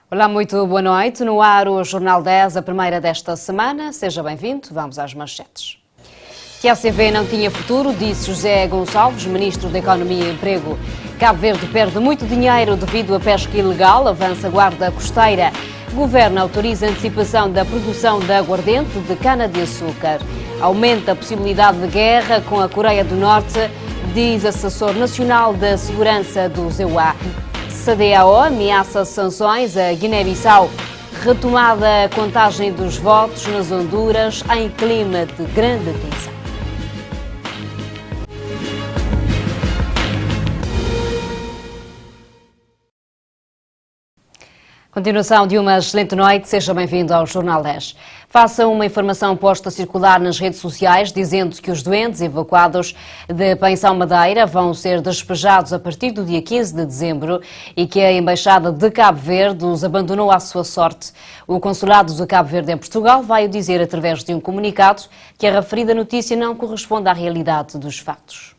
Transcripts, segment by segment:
Olá, muito boa noite. No ar o Jornal 10, a primeira desta semana. Seja bem-vindo. Vamos às manchetes. Que a ACV não tinha futuro, disse José Gonçalves, Ministro da Economia e Emprego. Cabo Verde perde muito dinheiro devido à pesca ilegal, avança a guarda costeira. Governo autoriza a antecipação da produção de aguardente de cana-de-açúcar. Aumenta a possibilidade de guerra com a Coreia do Norte, diz assessor nacional da segurança do EUA. CDAO ameaça sanções a Guiné-Bissau. Retomada a contagem dos votos nas Honduras em clima de grande tensão. Continuação de uma excelente noite, seja bem-vindo ao Jornal 10. Faça uma informação posta a circular nas redes sociais dizendo que os doentes evacuados de Pensão Madeira vão ser despejados a partir do dia 15 de dezembro e que a Embaixada de Cabo Verde os abandonou à sua sorte. O Consulado de Cabo Verde em Portugal vai o dizer através de um comunicado que a referida notícia não corresponde à realidade dos fatos.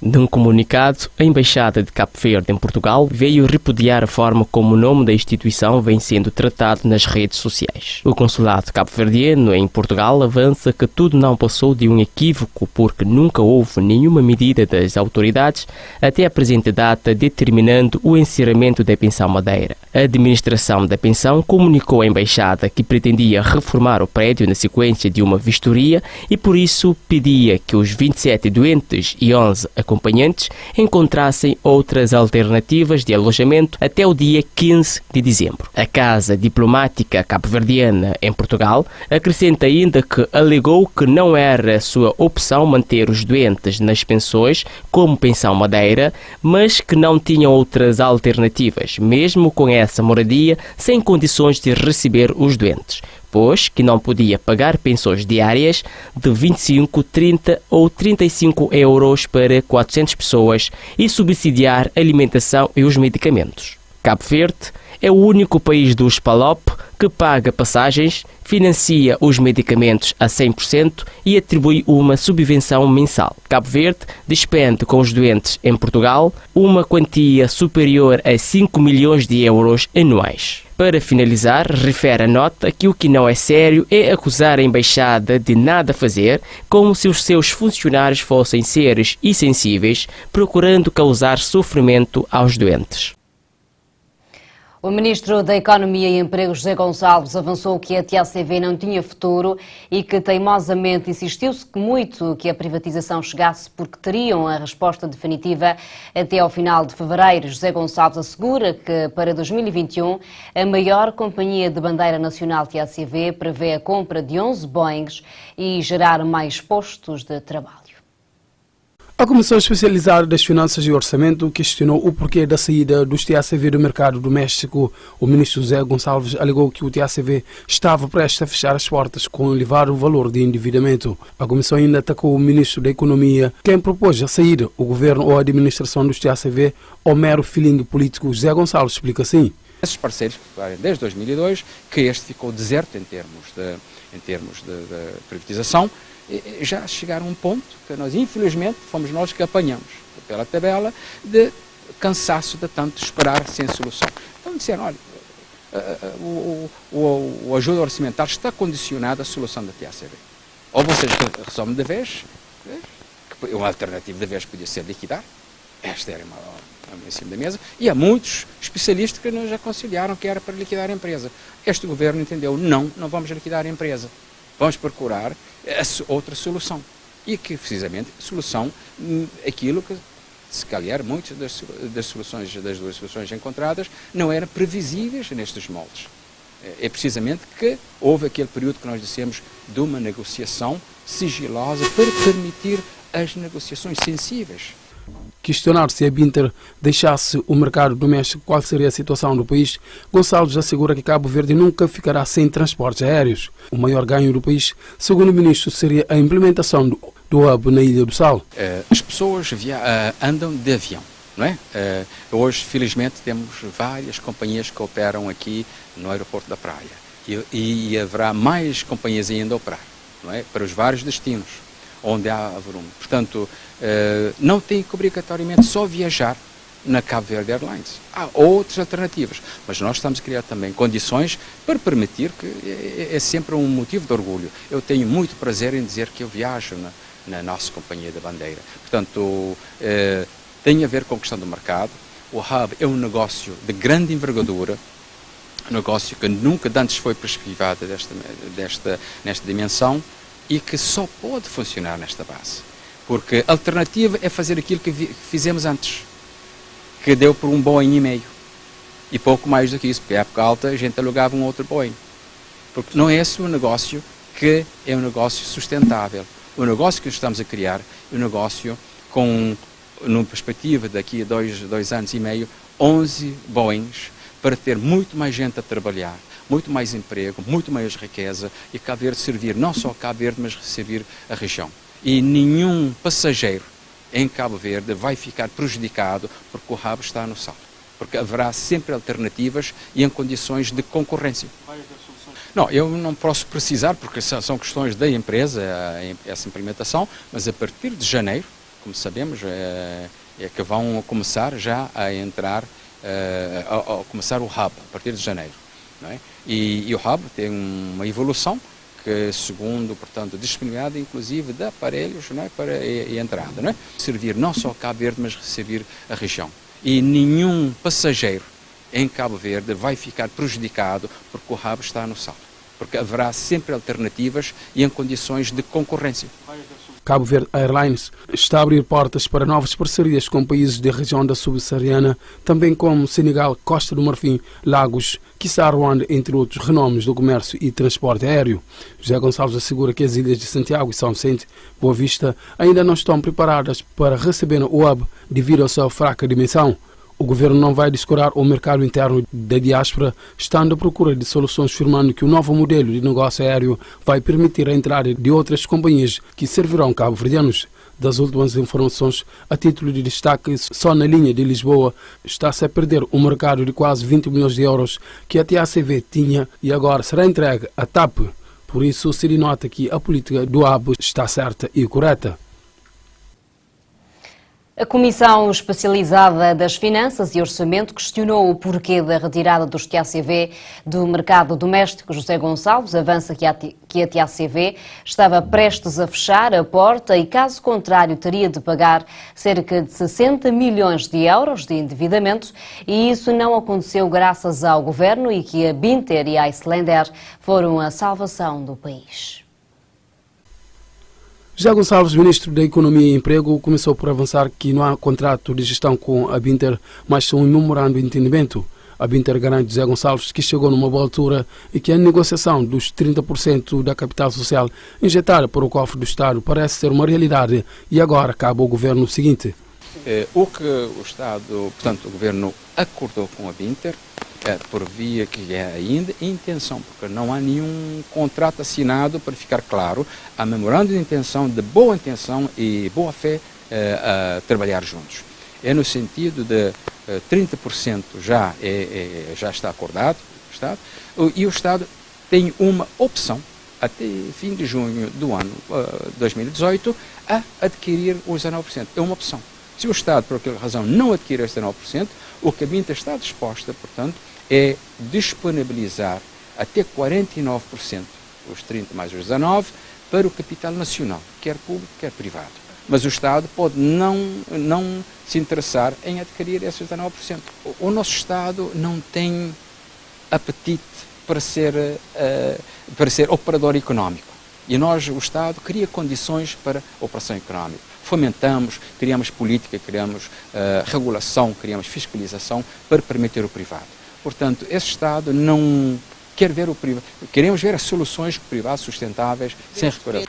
Num comunicado, a Embaixada de Cabo Verde em Portugal veio repudiar a forma como o nome da instituição vem sendo tratado nas redes sociais. O Consulado cabo-verdiano em Portugal avança que tudo não passou de um equívoco porque nunca houve nenhuma medida das autoridades até a presente data determinando o encerramento da Pensão Madeira. A administração da pensão comunicou à Embaixada que pretendia reformar o prédio na sequência de uma vistoria e por isso pedia que os 27 doentes e 11 acompanhantes encontrassem outras alternativas de alojamento até o dia 15 de dezembro. A Casa Diplomática Cabo-Verdiana em Portugal acrescenta ainda que alegou que não era sua opção manter os doentes nas pensões como Pensão Madeira, mas que não tinham outras alternativas, mesmo com essa moradia sem condições de receber os doentes, pois que não podia pagar pensões diárias de 25, 30 ou 35 euros para 400 pessoas e subsidiar a alimentação e os medicamentos. Cabo Verde é o único país dos PALOP que paga passagens, financia os medicamentos a 100% e atribui uma subvenção mensal. Cabo Verde despende com os doentes em Portugal uma quantia superior a 5 milhões de euros anuais. Para finalizar, refere a nota que o que não é sério é acusar a Embaixada de nada fazer, como se os seus funcionários fossem seres insensíveis, procurando causar sofrimento aos doentes. O Ministro da Economia e Emprego, José Gonçalves, avançou que a TACV não tinha futuro e que teimosamente insistiu-se muito que a privatização chegasse porque teriam a resposta definitiva até ao final de fevereiro. José Gonçalves assegura que para 2021 a maior companhia de bandeira nacional TACV prevê a compra de 11 Boeings e gerar mais postos de trabalho. A Comissão Especializada das Finanças e Orçamento questionou o porquê da saída dos TACV do mercado doméstico. O ministro José Gonçalves alegou que o TACV estava prestes a fechar as portas com elevado valor de endividamento. A Comissão ainda atacou o ministro da Economia, quem propôs a saída, o governo ou a administração dos TACV, ou mero feeling político. José Gonçalves explica assim. Esses parceiros, desde 2002, que este ficou deserto em termos de privatização, já chegaram a um ponto que nós, infelizmente, fomos nós que apanhamos pela tabela de cansaço de tanto esperar sem solução. Então disseram, olha, o ajuda orçamentária está condicionada à solução da TACV. Ou vocês resolvem de vez, uma alternativa de vez podia ser liquidar, esta era uma em cima da mesa, e há muitos especialistas que nos aconselharam que era para liquidar a empresa. Este governo entendeu, não vamos liquidar a empresa. Vamos procurar outra solução. E que, precisamente, solução, aquilo que, se calhar, muitas das duas soluções encontradas não eram previsíveis nestes moldes. É precisamente que houve aquele período que nós dissemos de uma negociação sigilosa para permitir as negociações sensíveis. Questionar se a Binter deixasse o mercado doméstico, qual seria a situação do país, Gonçalves assegura que Cabo Verde nunca ficará sem transportes aéreos. O maior ganho do país, segundo o ministro, seria a implementação do hub na Ilha do Sal. As pessoas andam de avião, não é? Hoje, felizmente, temos várias companhias que operam aqui no aeroporto da Praia e haverá mais companhias ainda a operar, não é? Para os vários destinos onde há volume. Portanto, não tem que obrigatoriamente só viajar na Cabo Verde Airlines. Há outras alternativas, mas nós estamos a criar também condições para permitir que é sempre um motivo de orgulho. Eu tenho muito prazer em dizer que eu viajo na nossa companhia da bandeira. Portanto, tem a ver com a questão do mercado. O hub é um negócio de grande envergadura, um negócio que nunca antes foi perspectivado nesta dimensão e que só pode funcionar nesta base. Porque a alternativa é fazer aquilo que fizemos antes, que deu por um Boeing e meio. E pouco mais do que isso, porque à época alta a gente alugava um outro Boeing. Porque não é esse o negócio que é um negócio sustentável. O negócio que estamos a criar é um negócio com, numa perspectiva daqui a dois anos e meio, 11 Boeings, para ter muito mais gente a trabalhar, muito mais emprego, muito mais riqueza, e Cabo Verde servir não só Cabo Verde, mas servir a região. E nenhum passageiro em Cabo Verde vai ficar prejudicado porque o hub está no salto. Porque haverá sempre alternativas e em condições de concorrência. Não, eu não posso precisar, porque são questões da empresa, essa implementação, mas a partir de janeiro, como sabemos, é que vão começar já a entrar, a começar o hub, a partir de janeiro. Não é? E o hub tem uma evolução que, segundo, portanto, disponibilidade inclusive de aparelhos, não é, para a entrada. Não é? Servir não só Cabo Verde, mas servir a região. E nenhum passageiro em Cabo Verde vai ficar prejudicado porque o hub está no salto. Porque haverá sempre alternativas e em condições de concorrência. Cabo Verde Airlines está a abrir portas para novas parcerias com países da região da subsaariana, também como Senegal, Costa do Marfim, Lagos, quiçá Ruanda, entre outros renomes do comércio e transporte aéreo. José Gonçalves assegura que as ilhas de Santiago e São Vicente, Boa Vista, ainda não estão preparadas para receber o hub devido à sua fraca dimensão. O governo não vai descurar o mercado interno da diáspora, estando à procura de soluções, afirmando que o novo modelo de negócio aéreo vai permitir a entrada de outras companhias que servirão cabo-verdianos. Das últimas informações, a título de destaque, só na linha de Lisboa está-se a perder um mercado de quase 20 milhões de euros que a TACV tinha e agora será entregue à TAP. Por isso, se denota que a política do hub está certa e correta. A Comissão Especializada das Finanças e Orçamento questionou o porquê da retirada dos TACV do mercado doméstico. José Gonçalves avança que a TACV estava prestes a fechar a porta e, caso contrário, teria de pagar cerca de 60 milhões de euros de endividamento, e isso não aconteceu graças ao governo e que a Binter e a Icelandair foram a salvação do país. José Gonçalves, ministro da Economia e Emprego, começou por avançar que não há contrato de gestão com a Binter, mas são um memorando de entendimento. A Binter garante José Gonçalves que chegou numa boa altura e que a negociação dos 30% da capital social injetada para o cofre do Estado parece ser uma realidade e agora cabe ao governo o seguinte. O que o Estado, portanto, o governo acordou com a Binter, por via que é ainda intenção, porque não há nenhum contrato assinado, para ficar claro, há memorando de intenção, de boa intenção e boa fé a trabalhar juntos. É no sentido de 30% já está acordado, o Estado, e o Estado tem uma opção, até fim de junho do ano 2018, a adquirir os 19%. É uma opção. Se o Estado, por aquela razão, não adquirir esses 19%, o que a Binter está disposta, portanto, é disponibilizar até 49%, os 30 mais os 19, para o capital nacional, quer público, quer privado. Mas o Estado pode não se interessar em adquirir esses 19%. O nosso Estado não tem apetite para ser operador económico. E nós, o Estado, cria condições para a operação económica. Fomentamos, criamos política, criamos regulação, criamos fiscalização para permitir o privado. Portanto, esse Estado não quer ver o privado. Queremos ver as soluções privadas sustentáveis sem recuperar.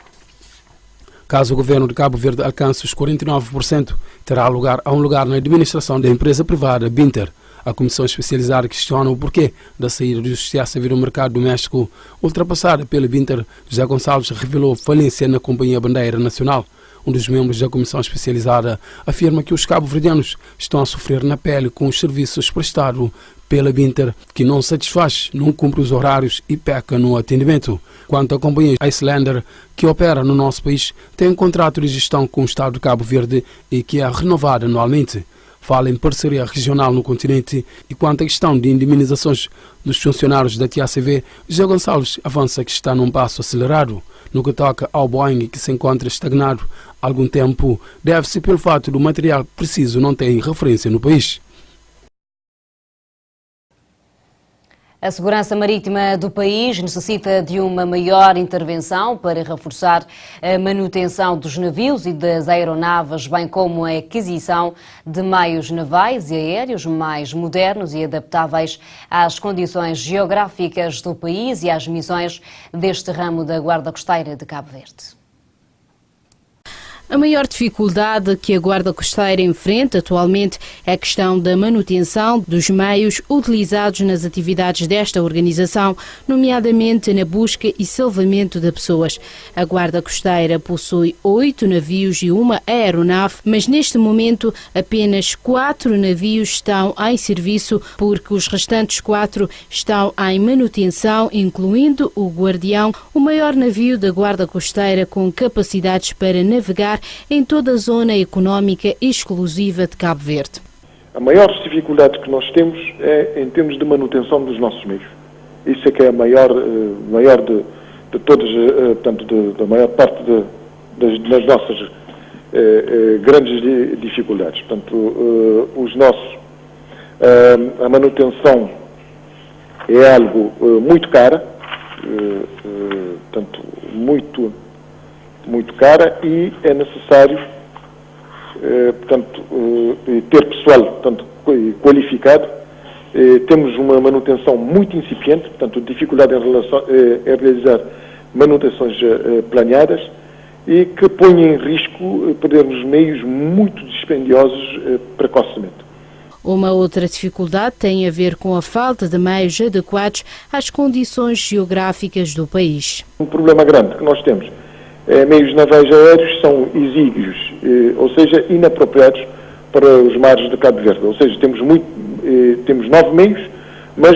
Caso o governo de Cabo Verde alcance os 49%, terá lugar a um lugar na administração da empresa privada Binter. A comissão especializada questiona o porquê da saída dos TACV do mercado doméstico. Ultrapassada pela Binter, José Gonçalves revelou falência na Companhia Bandeira Nacional. Um dos membros da comissão especializada afirma que os cabo-verdianos estão a sofrer na pele com os serviços prestados pela Binter, que não satisfaz, não cumpre os horários e peca no atendimento. Quanto à companhia Icelandair, que opera no nosso país, tem um contrato de gestão com o Estado de Cabo Verde e que é renovado anualmente. fala em parceria regional no continente e quanto à questão de indemnizações dos funcionários da TACV, José Gonçalves avança que está num passo acelerado. No que toca ao Boeing, que se encontra estagnado há algum tempo, deve-se pelo fato do material preciso não ter referência no país. A segurança marítima do país necessita de uma maior intervenção para reforçar a manutenção dos navios e das aeronaves, bem como a aquisição de meios navais e aéreos mais modernos e adaptáveis às condições geográficas do país e às missões deste ramo da Guarda Costeira de Cabo Verde. A maior dificuldade que a Guarda Costeira enfrenta atualmente é a questão da manutenção dos meios utilizados nas atividades desta organização, nomeadamente na busca e salvamento de pessoas. A Guarda Costeira possui 8 navios e uma aeronave, mas neste momento apenas 4 navios estão em serviço, porque os restantes 4 estão em manutenção, incluindo o Guardião, o maior navio da Guarda Costeira com capacidades para navegar em toda a zona económica exclusiva de Cabo Verde. A maior dificuldade que nós temos é em termos de manutenção dos nossos meios. Isso é que é a maior de todas, portanto, da maior parte das nossas grandes dificuldades. Portanto, a manutenção é algo muito cara, portanto, muito cara, e é necessário, ter pessoal, portanto, qualificado. Temos uma manutenção muito incipiente, portanto, dificuldade em realizar manutenções planeadas e que põe em risco perdermos meios muito dispendiosos precocemente. Uma outra dificuldade tem a ver com a falta de meios adequados às condições geográficas do país. Um problema grande que nós temos meios navais aéreos são exíguos, ou seja, inapropriados para os mares de Cabo Verde. Ou seja, temos 9 meios, mas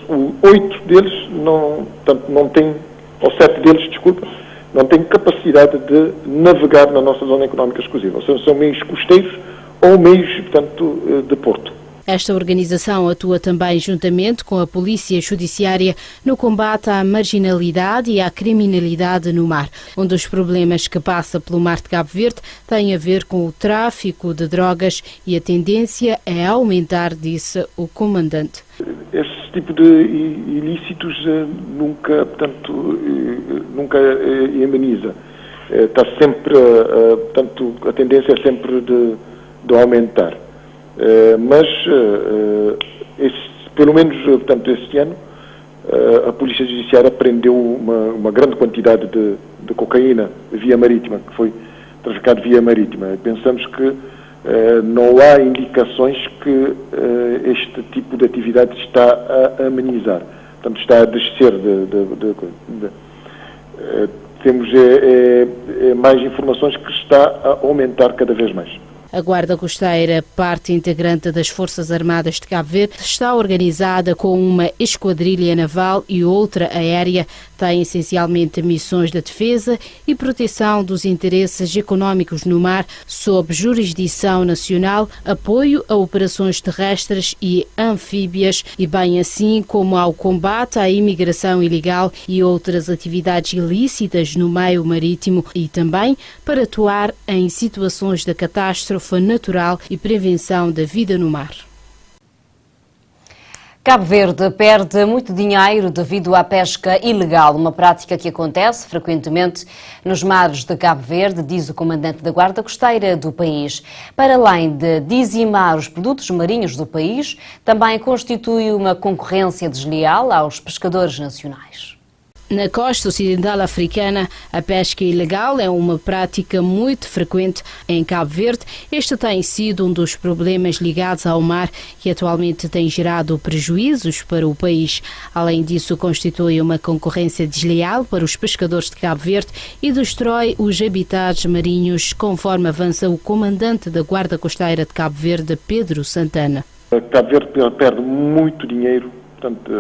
8 deles não têm, ou 7 deles, desculpa, não têm capacidade de navegar na nossa zona económica exclusiva. Ou seja, são meios costeiros ou meios, portanto, de porto. Esta organização atua também juntamente com a Polícia Judiciária no combate à marginalidade e à criminalidade no mar. Um dos problemas que passa pelo mar de Cabo Verde tem a ver com o tráfico de drogas e a tendência é aumentar, disse o comandante. Esse tipo de ilícitos nunca ameniza. Está sempre, portanto, a tendência é sempre de aumentar. Mas, pelo menos, portanto, este ano, a Polícia Judiciária prendeu uma grande quantidade de cocaína via marítima, que foi traficado via marítima. Pensamos que não há indicações que este tipo de atividade está a amenizar, portanto, está a descer temos mais informações que está a aumentar cada vez mais. A Guarda Costeira, parte integrante das Forças Armadas de Cabo Verde, está organizada com uma esquadrilha naval e outra aérea. Tem essencialmente missões de defesa e proteção dos interesses económicos no mar, sob jurisdição nacional, apoio a operações terrestres e anfíbias e bem assim como ao combate à imigração ilegal e outras atividades ilícitas no meio marítimo e também para atuar em situações de catástrofe natural e prevenção da vida no mar. Cabo Verde perde muito dinheiro devido à pesca ilegal, uma prática que acontece frequentemente nos mares de Cabo Verde, diz o comandante da Guarda Costeira do país. Para além de dizimar os produtos marinhos do país, também constitui uma concorrência desleal aos pescadores nacionais. Na costa ocidental africana, a pesca ilegal é uma prática muito frequente em Cabo Verde. Este tem sido um dos problemas ligados ao mar que atualmente tem gerado prejuízos para o país. Além disso, constitui uma concorrência desleal para os pescadores de Cabo Verde e destrói os habitats marinhos, conforme avança o comandante da Guarda Costeira de Cabo Verde, Pedro Santana. Cabo Verde perde muito dinheiro, portanto,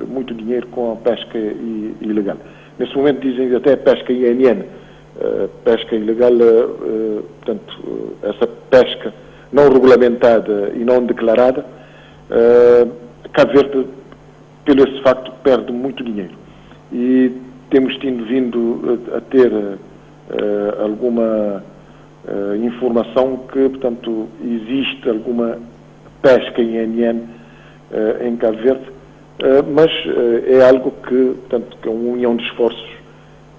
muito dinheiro com a pesca ilegal. Nesse momento dizem até pesca INN, pesca ilegal, portanto, essa pesca não regulamentada e não declarada, Cabo Verde, pelo esse facto, perde muito dinheiro. E temos vindo a ter alguma informação que, portanto, existe alguma pesca em NN em Cabo Verde, mas é algo que, portanto, que é uma união de esforços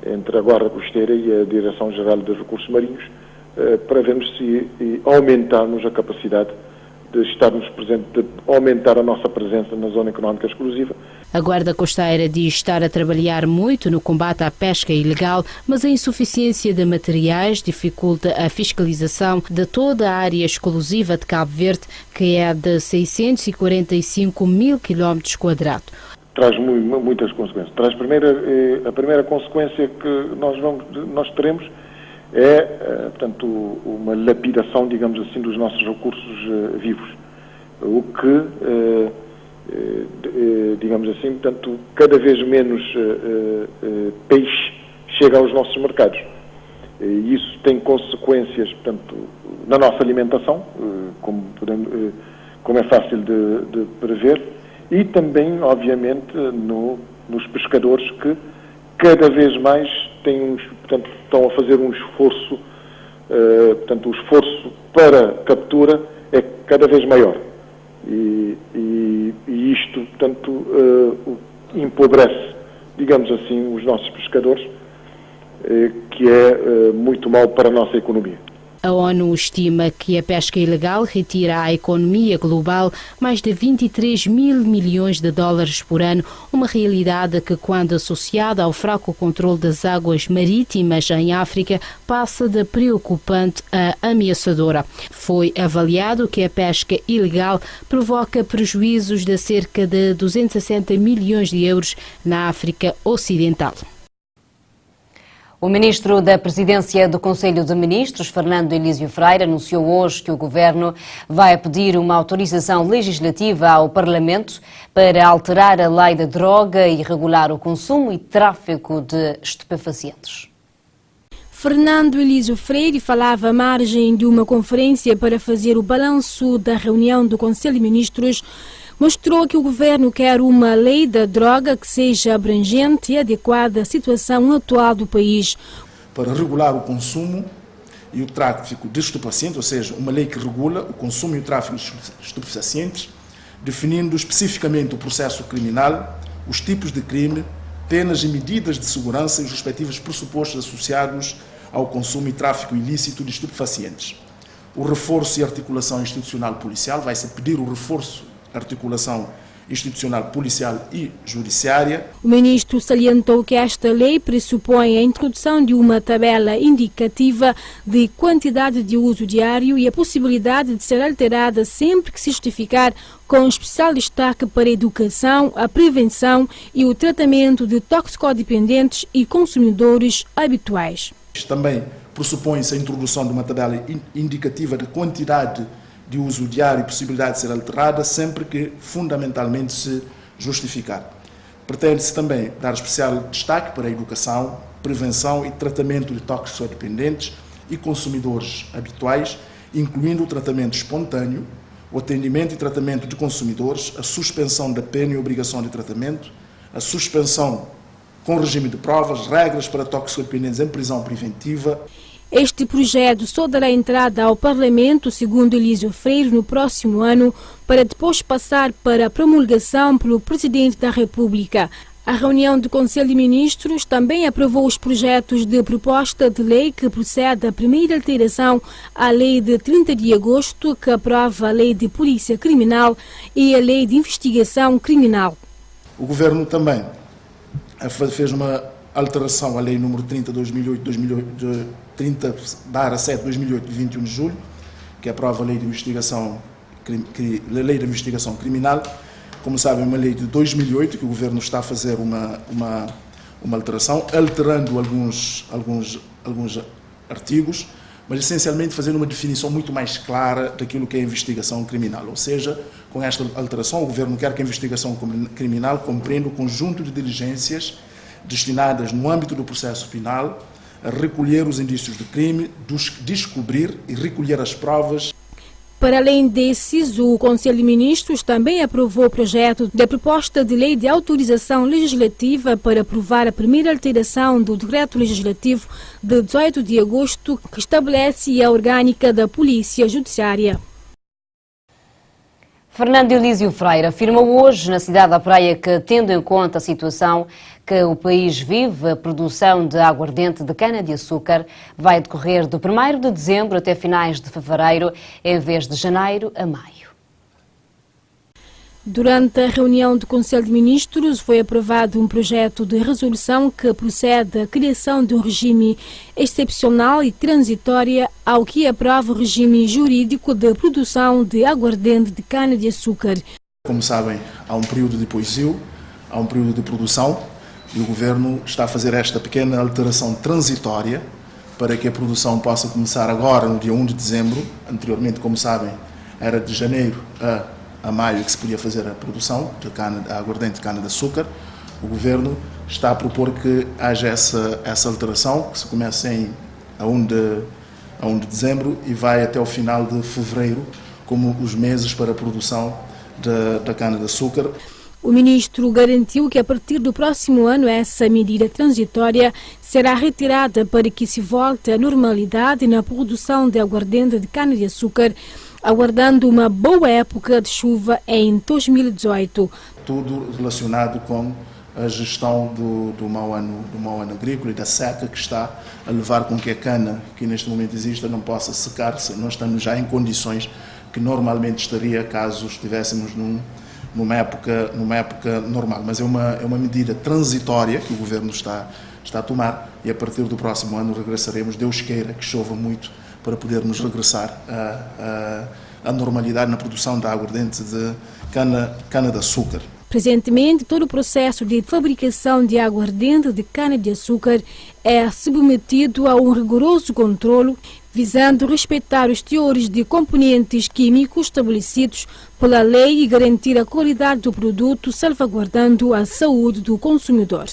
entre a Guarda Costeira e a Direção-Geral dos Recursos Marinhos para vermos se aumentarmos a capacidade de estarmos presentes, de aumentar a nossa presença na Zona Económica Exclusiva. A Guarda Costeira diz estar a trabalhar muito no combate à pesca ilegal, mas a insuficiência de materiais dificulta a fiscalização de toda a área exclusiva de Cabo Verde, que é de 645 mil km². Traz muitas consequências. A primeira consequência que nós teremos é, portanto, uma lapidação, digamos assim, dos nossos recursos vivos. O que, digamos assim, portanto, cada vez menos peixe chega aos nossos mercados. E isso tem consequências, portanto, na nossa alimentação, como é fácil de prever, e também, obviamente, nos pescadores que cada vez mais portanto, estão a fazer um esforço, portanto, o esforço para captura é cada vez maior. E isto, portanto, empobrece, digamos assim, os nossos pescadores, que é muito mau para a nossa economia. A ONU estima que a pesca ilegal retira à economia global mais de 23 mil milhões de dólares por ano, uma realidade que, quando associada ao fraco controle das águas marítimas em África, passa de preocupante a ameaçadora. Foi avaliado que a pesca ilegal provoca prejuízos de cerca de 260 milhões de euros na África Ocidental. O ministro da Presidência do Conselho de Ministros, Fernando Elísio Freire, anunciou hoje que o Governo vai pedir uma autorização legislativa ao Parlamento para alterar a lei da droga e regular o consumo e tráfico de estupefacientes. Fernando Elísio Freire falava à margem de uma conferência para fazer o balanço da reunião do Conselho de Ministros. Mostrou que o Governo quer uma lei da droga que seja abrangente e adequada à situação atual do país. Para regular o consumo e o tráfico de estupefacientes, ou seja, uma lei que regula o consumo e o tráfico de estupefacientes, definindo especificamente o processo criminal, os tipos de crime, penas e medidas de segurança e os respectivos pressupostos associados ao consumo e tráfico ilícito de estupefacientes. O reforço e articulação institucional policial, vai-se pedir o reforço articulação institucional policial e judiciária. O ministro salientou que esta lei pressupõe a introdução de uma tabela indicativa de quantidade de uso diário e a possibilidade de ser alterada sempre que se justificar, com especial destaque para a educação, a prevenção e o tratamento de toxicodependentes e consumidores habituais. Também pressupõe-se a introdução de uma tabela indicativa de quantidade de uso diário e possibilidade de ser alterada sempre que fundamentalmente se justificar. Pretende-se também dar especial destaque para a educação, prevenção e tratamento de toxicodependentes e consumidores habituais, incluindo o tratamento espontâneo, o atendimento e tratamento de consumidores, a suspensão da pena e obrigação de tratamento, a suspensão com regime de provas, regras para toxicodependentes em prisão preventiva. Este projeto só dará entrada ao Parlamento, segundo Elísio Freire, no próximo ano, para depois passar para a promulgação pelo Presidente da República. A reunião do Conselho de Ministros também aprovou os projetos de proposta de lei que procede à primeira alteração à Lei de 30 de agosto, que aprova a Lei de Polícia Criminal e a Lei de Investigação Criminal. O Governo também fez uma alteração à Lei número 30/2008, 30/7/2008, de 21 de julho, que aprova a Lei de Investigação Criminal. Como sabem, uma lei de 2008, que o Governo está a fazer uma alteração, alterando alguns artigos, mas essencialmente fazendo uma definição muito mais clara daquilo que é a investigação criminal. Ou seja, com esta alteração, o Governo quer que a investigação criminal compreenda o conjunto de diligências destinadas, no âmbito do processo penal, a recolher os indícios de crime, descobrir e recolher as provas. Para além desses, o Conselho de Ministros também aprovou o projeto da proposta de lei de autorização legislativa para aprovar a primeira alteração do decreto legislativo de 18 de agosto que estabelece a orgânica da Polícia Judiciária. Fernando Elísio Freire afirmou hoje na cidade da Praia que, tendo em conta a situação que o país vive, a produção de aguardente de cana-de-açúcar vai decorrer do 1º de dezembro até finais de fevereiro, em vez de janeiro a maio. Durante a reunião do Conselho de Ministros, foi aprovado um projeto de resolução que procede à criação de um regime excepcional e transitório ao que aprova o regime jurídico de produção de aguardente de cana-de-açúcar. Como sabem, há um período de poisio, há um período de produção e o Governo está a fazer esta pequena alteração transitória para que a produção possa começar agora, no dia 1 de dezembro. Anteriormente, como sabem, era de janeiro a maio que se podia fazer a produção de aguardente de cana-de-açúcar. O Governo está a propor que haja essa alteração, que se comece a 1 de dezembro e vai até o final de fevereiro, como os meses para a produção da cana-de-açúcar. O ministro garantiu que a partir do próximo ano essa medida transitória será retirada para que se volte à normalidade na produção de aguardente de cana-de-açúcar, aguardando uma boa época de chuva em 2018. Tudo relacionado com a gestão do mau ano agrícola e da seca, que está a levar com que a cana que neste momento existe não possa secar-se. Nós estamos já em condições que normalmente estaria caso estivéssemos numa época normal. Mas é uma medida transitória que o Governo está a tomar e a partir do próximo ano regressaremos, Deus queira que chova muito, para podermos regressar à normalidade na produção de aguardente de cana-de-açúcar. Presentemente, todo o processo de fabricação de aguardente de cana-de-açúcar é submetido a um rigoroso controlo, visando respeitar os teores de componentes químicos estabelecidos pela lei e garantir a qualidade do produto, salvaguardando a saúde do consumidor.